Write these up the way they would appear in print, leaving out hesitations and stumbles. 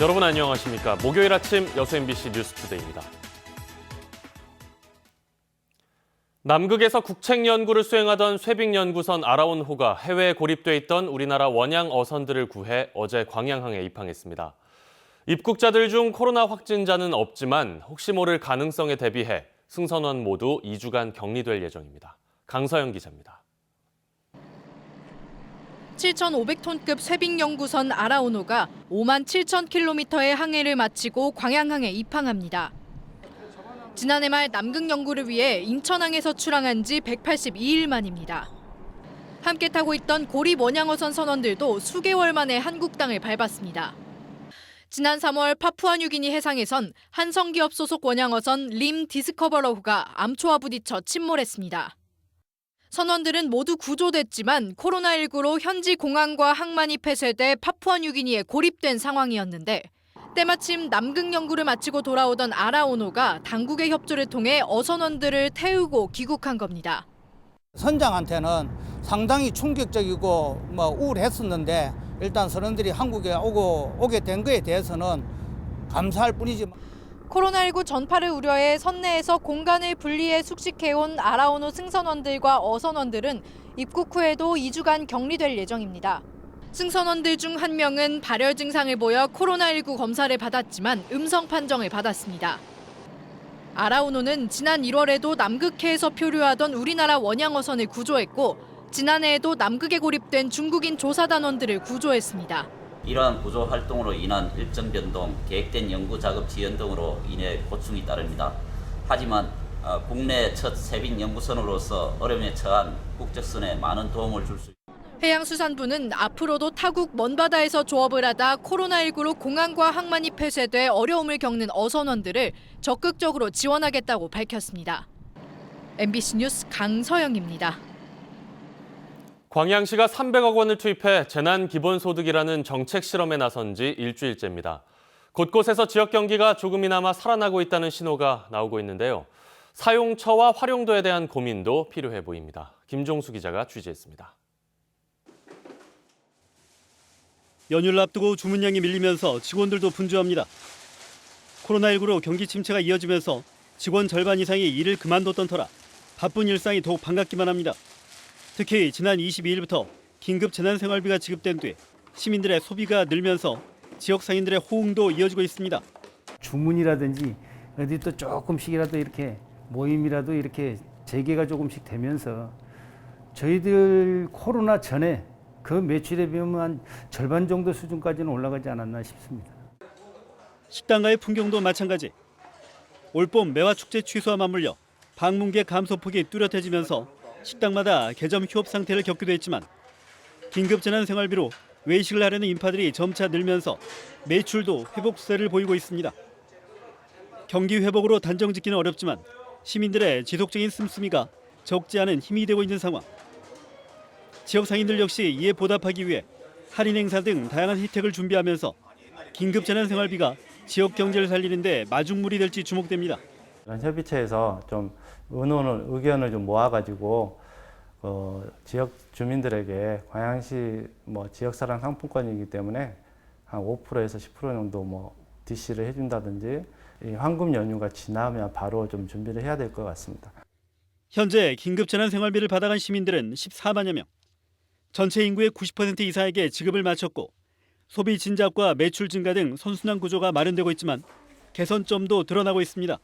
여러분 안녕하십니까? 목요일 아침 여수 MBC 뉴스투데이입니다. 남극에서 국책 연구를 수행하던 쇠빙연구선 아라온호가 해외에 고립돼 있던 우리나라 원양 어선들을 구해 어제 광양항에 입항했습니다. 입국자들 중 코로나 확진자는 없지만 혹시 모를 가능성에 대비해 승선원 모두 2주간 격리될 예정입니다. 강서영 기자입니다. 7,500톤급 쇠빙연구선 아라오노가 5만 7천 킬로미터의 항해를 마치고 광양항에 입항합니다. 지난해 말 남극 연구를 위해 인천항에서 출항한 지 182일 만입니다. 함께 타고 있던 고립 원양어선 선원들도 수개월 만에 한국 땅을 밟았습니다. 지난 3월 파푸아뉴기니 해상에선 한성기업 소속 원양어선 림 디스커버러호가 암초와 부딪혀 침몰했습니다. 선원들은 모두 구조됐지만 코로나19로 현지 공항과 항만이 폐쇄돼 파푸아뉴기니에 고립된 상황이었는데 때마침 남극 연구를 마치고 돌아오던 아라오노가 당국의 협조를 통해 어선원들을 태우고 귀국한 겁니다. 선장한테는 상당히 충격적이고 우울했었는데 일단 선원들이 한국에 오게 된 거에 대해서는 감사할 뿐이지. 코로나19 전파를 우려해 선내에서 공간을 분리해 숙식해온 아라오노 승선원들과 어선원들은 입국 후에도 2주간 격리될 예정입니다. 승선원들 중 한 명은 발열 증상을 보여 코로나19 검사를 받았지만 음성 판정을 받았습니다. 아라오노는 지난 1월에도 남극해에서 표류하던 우리나라 원양어선을 구조했고 지난해에도 남극에 고립된 중국인 조사단원들을 구조했습니다. 이러한 구조 활동으로 인한 일정 변동, 계획된 연구 작업 지연 등으로 인해 고충이 따릅니다. 하지만 국내 첫 쇠빙 연구선으로서 어려움에 처한 국적선에 많은 도움을 줄 수 있습니다. 해양수산부는 앞으로도 타국 먼바다에서 조업을 하다 코로나19로 공항과 항만이 폐쇄돼 어려움을 겪는 어선원들을 적극적으로 지원하겠다고 밝혔습니다. MBC 뉴스 강서영입니다. 광양시가 300억 원을 투입해 재난기본소득이라는 정책 실험에 나선 지 일주일째입니다. 곳곳에서 지역 경기가 조금이나마 살아나고 있다는 신호가 나오고 있는데요. 사용처와 활용도에 대한 고민도 필요해 보입니다. 김종수 기자가 취재했습니다. 연휴를 앞두고 주문량이 밀리면서 직원들도 분주합니다. 코로나19로 경기 침체가 이어지면서 직원 절반 이상이 일을 그만뒀던 터라 바쁜 일상이 더욱 반갑기만 합니다. 특히 지난 22일부터 긴급 재난생활비가 지급된 뒤 시민들의 소비가 늘면서 지역 상인들의 호응도 이어지고 있습니다. 주문이라든지 어디 또 조금씩이라도 이렇게 모임이라도 이렇게 재개가 조금씩 되면서 저희들 코로나 전에 그 매출에 비하면 한 절반 정도 수준까지는 올라가지 않았나 싶습니다. 식당가의 풍경도 마찬가지. 올봄 매화축제 취소와 맞물려 방문객 감소폭이 뚜렷해지면서 식당마다 개점 휴업 상태를 겪기도 했지만 긴급 재난생활비로 외식을 하려는 인파들이 점차 늘면서 매출도 회복 추세를 보이고 있습니다. 경기 회복으로 단정 짓기는 어렵지만 시민들의 지속적인 씀씀이가 적지 않은 힘이 되고 있는 상황. 지역 상인들 역시 이에 보답하기 위해 할인 행사 등 다양한 혜택을 준비하면서 긴급 재난생활비가 지역 경제를 살리는 데 마중물이 될지 주목됩니다. 협의체에서 좀 의견을 좀 모아가지고 지역 주민들에게 광양시 지역사랑 상품권이기 때문에 한 5%에서 10% 정도 DC를 해준다든지 이 황금 연휴가 지나면 바로 좀 준비를 해야 될 것 같습니다. 현재 긴급 재난생활비를 받아간 시민들은 14만여 명. 전체 인구의 90% 이상에게 지급을 마쳤고 소비 진작과 매출 증가 등 선순환 구조가 마련되고 있지만 개선점도 드러나고 있습니다.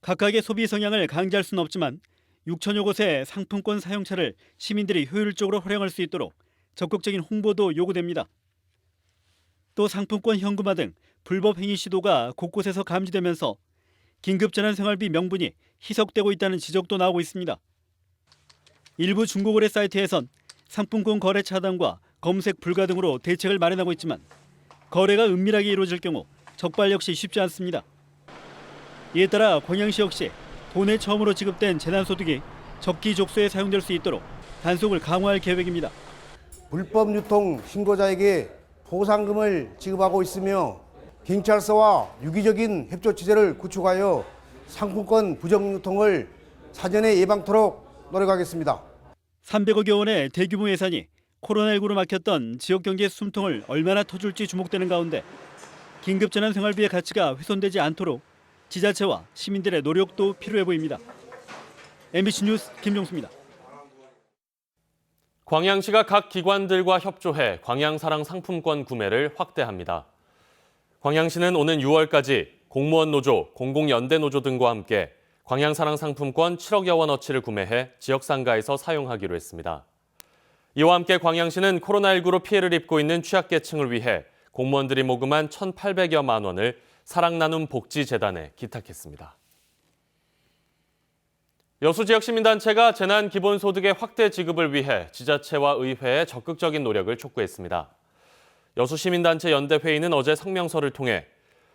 각각의 소비 성향을 강제할 수는 없지만 6천여 곳의 상품권 사용처를 시민들이 효율적으로 활용할 수 있도록 적극적인 홍보도 요구됩니다. 또 상품권 현금화 등 불법 행위 시도가 곳곳에서 감지되면서 긴급재난생활비 명분이 희석되고 있다는 지적도 나오고 있습니다. 일부 중고거래 사이트에선 상품권 거래 차단과 검색 불가 등으로 대책을 마련하고 있지만 거래가 은밀하게 이루어질 경우 적발 역시 쉽지 않습니다. 이에 따라 광양시 역시 돈에 처음으로 지급된 재난소득이 적기족소에 사용될 수 있도록 단속을 강화할 계획입니다. 불법 유통 신고자에게 보상금을 지급하고 있으며 경찰서와 유기적인 협조 체제를 구축하여 상품권 부정 유통을 사전에 예방토록 노력하겠습니다. 300억여 원의 대규모 예산이 코로나19로 막혔던 지역 경제의 숨통을 얼마나 터줄지 주목되는 가운데 긴급재난생활비의 가치가 훼손되지 않도록 지자체와 시민들의 노력도 필요해 보입니다. MBC 뉴스 김종수입니다. 광양시가 각 기관들과 협조해 광양사랑 상품권 구매를 확대합니다. 광양시는 오는 6월까지 공무원 노조, 공공연대 노조 등과 함께 광양사랑 상품권 7억여 원어치를 구매해 지역상가에서 사용하기로 했습니다. 이와 함께 광양시는 코로나19로 피해를 입고 있는 취약계층을 위해 공무원들이 모금한 1,800여만 원을 사랑나눔 복지재단에 기탁했습니다. 여수 지역 시민단체가 재난 기본소득의 확대 지급을 위해 지자체와 의회에 적극적인 노력을 촉구했습니다. 여수 시민단체 연대회의는 어제 성명서를 통해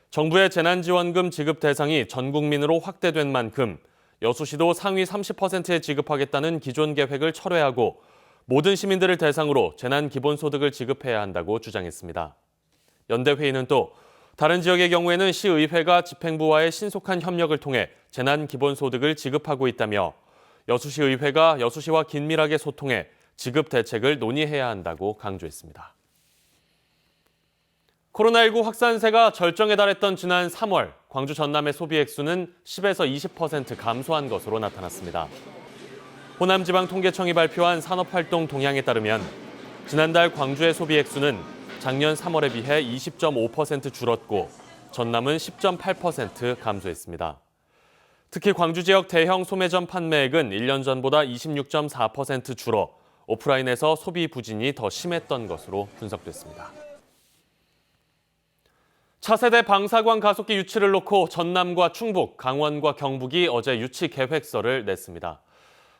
정부의 재난지원금 지급 대상이 전 국민으로 확대된 만큼 여수시도 상위 30%에 지급하겠다는 기존 계획을 철회하고 모든 시민들을 대상으로 재난 기본소득을 지급해야 한다고 주장했습니다. 연대회의는 또 다른 지역의 경우에는 시의회가 집행부와의 신속한 협력을 통해 재난 기본소득을 지급하고 있다며 여수시의회가 여수시와 긴밀하게 소통해 지급 대책을 논의해야 한다고 강조했습니다. 코로나19 확산세가 절정에 달했던 지난 3월, 광주 전남의 소비 액수는 10에서 20% 감소한 것으로 나타났습니다. 호남지방통계청이 발표한 산업활동 동향에 따르면 지난달 광주의 소비 액수는 작년 3월에 비해 20.5% 줄었고 전남은 10.8% 감소했습니다. 특히 광주 지역 대형 소매점 판매액은 1년 전보다 26.4% 줄어 오프라인에서 소비 부진이 더 심했던 것으로 분석됐습니다. 차세대 방사관 가속기 유치를 놓고 전남과 충북, 강원과 경북이 어제 유치 계획서를 냈습니다.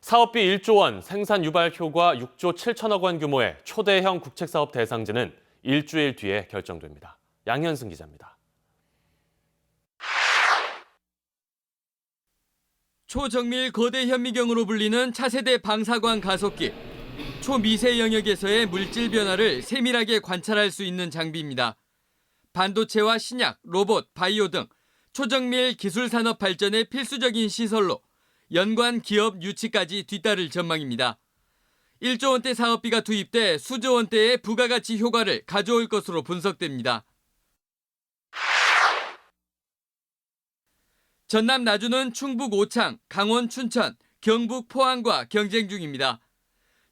사업비 1조 원, 생산 유발 효과 6조 7천억 원 규모의 초대형 국책사업 대상지는 일주일 뒤에 결정됩니다. 양현승 기자입니다. 초정밀 거대 현미경으로 불리는 차세대 방사광 가속기. 초미세 영역에서의 물질 변화를 세밀하게 관찰할 수 있는 장비입니다. 반도체와 신약, 로봇, 바이오 등 초정밀 기술 산업 발전의 필수적인 시설로 연관 기업 유치까지 뒤따를 전망입니다. 1조 원대 사업비가 투입돼 수조 원대의 부가가치 효과를 가져올 것으로 분석됩니다. 전남 나주는 충북 오창, 강원 춘천, 경북 포항과 경쟁 중입니다.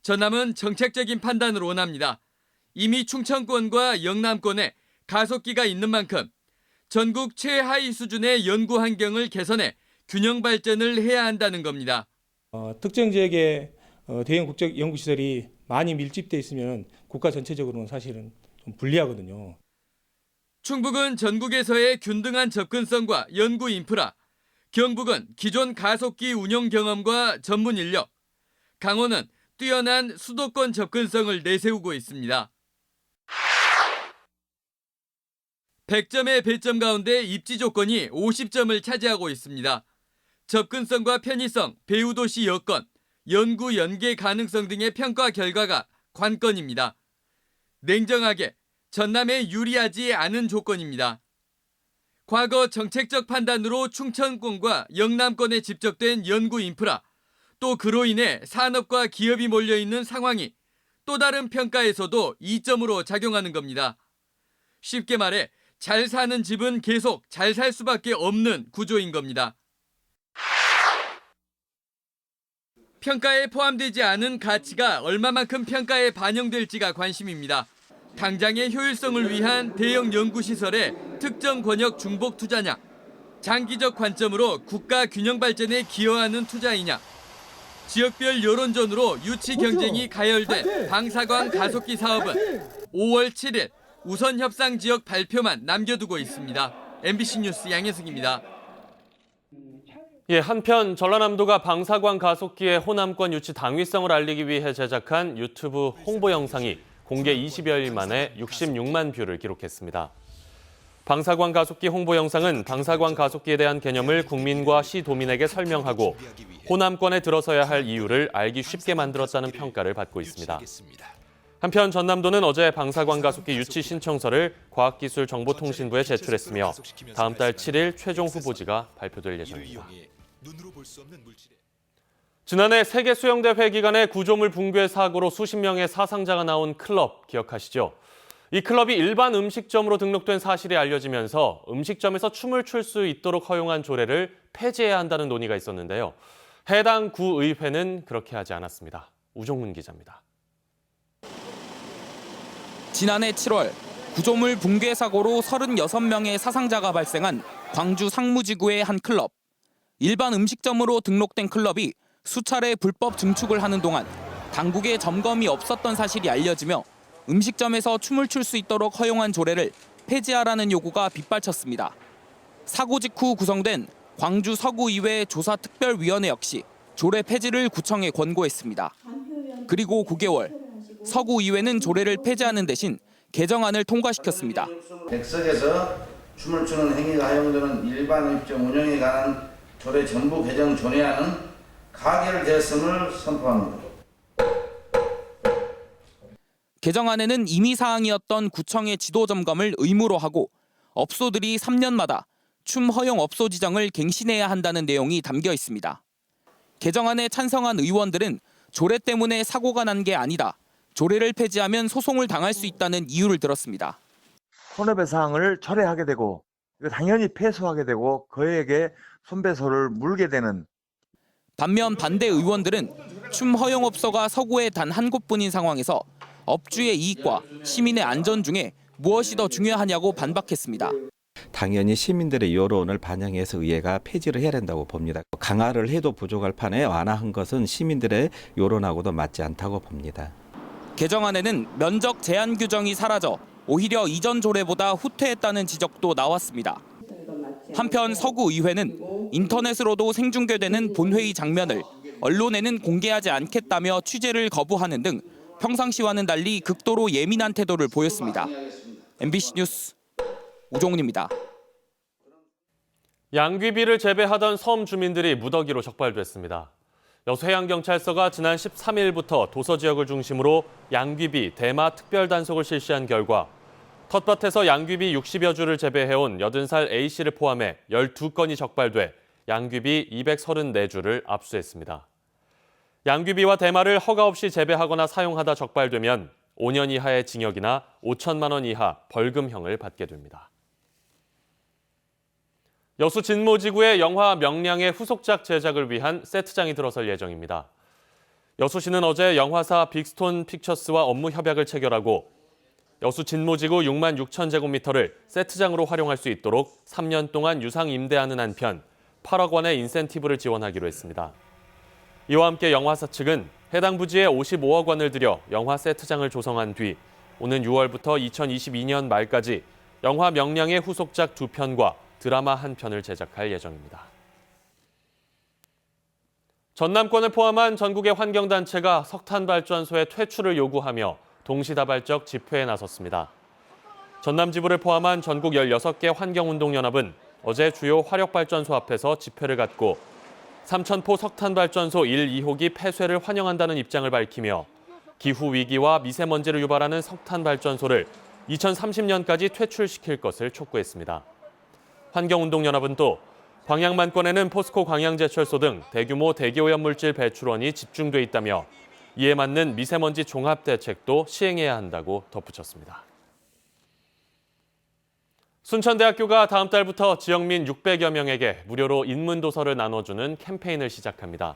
전남은 정책적인 판단을 원합니다. 이미 충청권과 영남권에 가속기가 있는 만큼 전국 최하위 수준의 연구 환경을 개선해 균형 발전을 해야 한다는 겁니다. 특정 지역에 대형 국적 연구시설이 많이 밀집돼 있으면 국가 전체적으로는 사실은 좀 불리하거든요. 충북은 전국에서의 균등한 접근성과 연구 인프라, 경북은 기존 가속기 운용 경험과 전문 인력, 강원은 뛰어난 수도권 접근성을 내세우고 있습니다. 100점의 배점 가운데 입지 조건이 50점을 차지하고 있습니다. 접근성과 편의성, 배후도시 여건, 연구 연계 가능성 등의 평가 결과가 관건입니다. 냉정하게 전남에 유리하지 않은 조건입니다. 과거 정책적 판단으로 충청권과 영남권에 집적된 연구 인프라, 또 그로 인해 산업과 기업이 몰려있는 상황이 또 다른 평가에서도 이점으로 작용하는 겁니다. 쉽게 말해 잘 사는 집은 계속 잘 살 수밖에 없는 구조인 겁니다. 평가에 포함되지 않은 가치가 얼마만큼 평가에 반영될지가 관심입니다. 당장의 효율성을 위한 대형 연구시설의 특정 권역 중복 투자냐, 장기적 관점으로 국가 균형 발전에 기여하는 투자이냐, 지역별 여론전으로 유치 경쟁이 가열된 방사광 가속기 사업은 5월 7일 우선 협상 지역 발표만 남겨두고 있습니다. MBC 뉴스 양혜승입니다. 한편 전라남도가 방사광 가속기의 호남권 유치 당위성을 알리기 위해 제작한 유튜브 홍보 영상이 공개 20여일 만에 66만 뷰를 기록했습니다. 방사광 가속기 홍보 영상은 방사광 가속기에 대한 개념을 국민과 시도민에게 설명하고 호남권에 들어서야 할 이유를 알기 쉽게 만들었다는 평가를 받고 있습니다. 한편 전남도는 어제 방사광 가속기 유치 신청서를 과학기술정보통신부에 제출했으며 다음 달 7일 최종 후보지가 발표될 예정입니다. 지난해 세계수영대회 기간에 구조물 붕괴 사고로 수십 명의 사상자가 나온 클럽 기억하시죠? 이 클럽이 일반 음식점으로 등록된 사실이 알려지면서 음식점에서 춤을 출 수 있도록 허용한 조례를 폐지해야 한다는 논의가 있었는데요. 해당 구의회는 그렇게 하지 않았습니다. 우종문 기자입니다. 지난해 7월 구조물 붕괴 사고로 36명의 사상자가 발생한 광주 상무지구의 한 클럽. 일반 음식점으로 등록된 클럽이 수차례 불법 증축을 하는 동안 당국의 점검이 없었던 사실이 알려지며 음식점에서 춤을 출 수 있도록 허용한 조례를 폐지하라는 요구가 빗발쳤습니다. 사고 직후 구성된 광주 서구의회 조사특별위원회 역시 조례 폐지를 구청에 권고했습니다. 그리고 9개월, 서구의회는 조례를 폐지하는 대신 개정안을 통과시켰습니다. 객석에서 춤을 추는 행위가 허용되는 일반 음식점 운영에 관한 조례 전부 개정 전회안은 가결되었음을 선포합니다. 개정안에는 임의 사항이었던 구청의 지도 점검을 의무로 하고 업소들이 3년마다 춤 허용 업소 지정을 갱신해야 한다는 내용이 담겨 있습니다. 개정안에 찬성한 의원들은 조례 때문에 사고가 난 게 아니다. 조례를 폐지하면 소송을 당할 수 있다는 이유를 들었습니다. 손해배상을 철회하게 되고 이거 당연히 패소하게 되고 그에게 손배소를 물게 되는. 반면 반대 의원들은 춤 허용업소가 서구에 단 한 곳뿐인 상황에서 업주의 이익과 시민의 안전 중에 무엇이 더 중요하냐고 반박했습니다. 당연히 시민들의 여론을 반영해서 의회가 폐지를 해야 된다고 봅니다. 강화를 해도 부족할 판에 완화한 것은 시민들의 여론하고도 맞지 않다고 봅니다. 개정안에는 면적 제한 규정이 사라져 오히려 이전 조례보다 후퇴했다는 지적도 나왔습니다. 한편 서구의회는 인터넷으로도 생중계되는 본회의 장면을 언론에는 공개하지 않겠다며 취재를 거부하는 등 평상시와는 달리 극도로 예민한 태도를 보였습니다. MBC 뉴스 우종훈입니다. 양귀비를 재배하던 섬 주민들이 무더기로 적발됐습니다. 여수해양경찰서가 지난 13일부터 도서 지역을 중심으로 양귀비 대마 특별단속을 실시한 결과 텃밭에서 양귀비 60여 주를 재배해온 80살 A씨를 포함해 12건이 적발돼 양귀비 234주를 압수했습니다. 양귀비와 대마를 허가 없이 재배하거나 사용하다 적발되면 5년 이하의 징역이나 5천만 원 이하 벌금형을 받게 됩니다. 여수 진모지구의 영화 명량의 후속작 제작을 위한 세트장이 들어설 예정입니다. 여수시는 어제 영화사 빅스톤 픽처스와 업무 협약을 체결하고 여수 진모지구 6만 6천 제곱미터를 세트장으로 활용할 수 있도록 3년 동안 유상 임대하는 한편 8억 원의 인센티브를 지원하기로 했습니다. 이와 함께 영화사 측은 해당 부지에 55억 원을 들여 영화 세트장을 조성한 뒤 오는 6월부터 2022년 말까지 영화 명량의 후속작 2편과 드라마 1편을 제작할 예정입니다. 전남권을 포함한 전국의 환경단체가 석탄발전소의 퇴출을 요구하며 동시다발적 집회에 나섰습니다. 전남지부를 포함한 전국 16개 환경운동연합은 어제 주요 화력발전소 앞에서 집회를 갖고 삼천포 석탄발전소 1, 2호기 폐쇄를 환영한다는 입장을 밝히며 기후위기와 미세먼지를 유발하는 석탄발전소를 2030년까지 퇴출시킬 것을 촉구했습니다. 환경운동연합은 또 광양만권에는 포스코 광양제철소 등 대규모 대기오염물질 배출원이 집중돼 있다며 이에 맞는 미세먼지 종합대책도 시행해야 한다고 덧붙였습니다. 순천대학교가 다음 달부터 지역민 600여 명에게 무료로 인문도서를 나눠주는 캠페인을 시작합니다.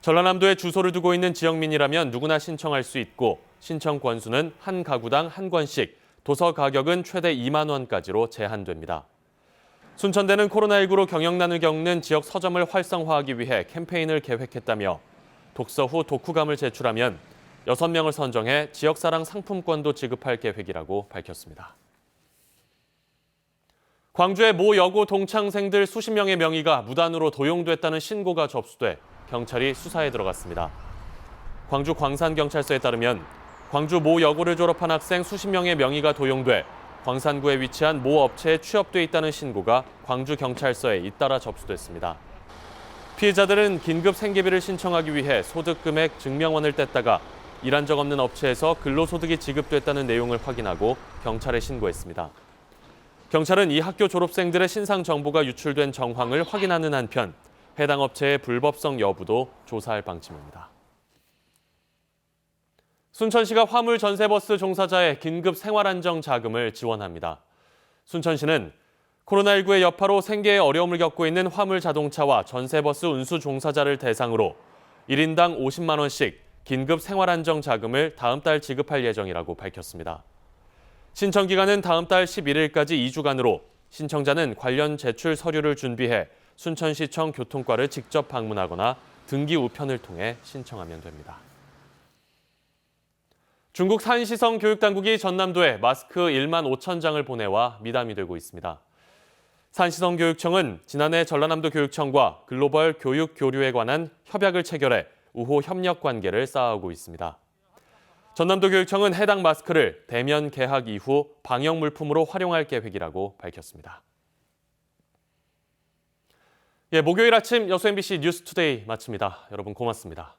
전라남도에 주소를 두고 있는 지역민이라면 누구나 신청할 수 있고 신청 권수는 한 가구당 한 권씩, 도서 가격은 최대 2만 원까지로 제한됩니다. 순천대는 코로나19로 경영난을 겪는 지역 서점을 활성화하기 위해 캠페인을 계획했다며 독서 후 독후감을 제출하면 6명을 선정해 지역사랑 상품권도 지급할 계획이라고 밝혔습니다. 광주의 모 여고 동창생들 수십 명의 명의가 무단으로 도용됐다는 신고가 접수돼 경찰이 수사에 들어갔습니다. 광주 광산경찰서에 따르면 광주 모 여고를 졸업한 학생 수십 명의 명의가 도용돼 광산구에 위치한 모 업체에 취업돼 있다는 신고가 광주경찰서에 잇따라 접수됐습니다. 피해자들은 긴급 생계비를 신청하기 위해 소득금액 증명원을 뗐다가 일한 적 없는 업체에서 근로소득이 지급됐다는 내용을 확인하고 경찰에 신고했습니다. 경찰은 이 학교 졸업생들의 신상 정보가 유출된 정황을 확인하는 한편 해당 업체의 불법성 여부도 조사할 방침입니다. 순천시가 화물 전세버스 종사자의 긴급 생활안정 자금을 지원합니다. 순천시는 코로나19의 여파로 생계에 어려움을 겪고 있는 화물 자동차와 전세버스 운수 종사자를 대상으로 1인당 50만 원씩 긴급 생활안정 자금을 다음 달 지급할 예정이라고 밝혔습니다. 신청 기간은 다음 달 11일까지 2주간으로 신청자는 관련 제출 서류를 준비해 순천시청 교통과를 직접 방문하거나 등기 우편을 통해 신청하면 됩니다. 중국 산시성 교육당국이 전남도에 마스크 1만 5천 장을 보내와 미담이 되고 있습니다. 산시성 교육청은 지난해 전라남도 교육청과 글로벌 교육 교류에 관한 협약을 체결해 우호 협력 관계를 쌓아오고 있습니다. 전남도 교육청은 해당 마스크를 대면 개학 이후 방역 물품으로 활용할 계획이라고 밝혔습니다. 목요일 아침 여수 MBC 뉴스투데이 마칩니다. 여러분 고맙습니다.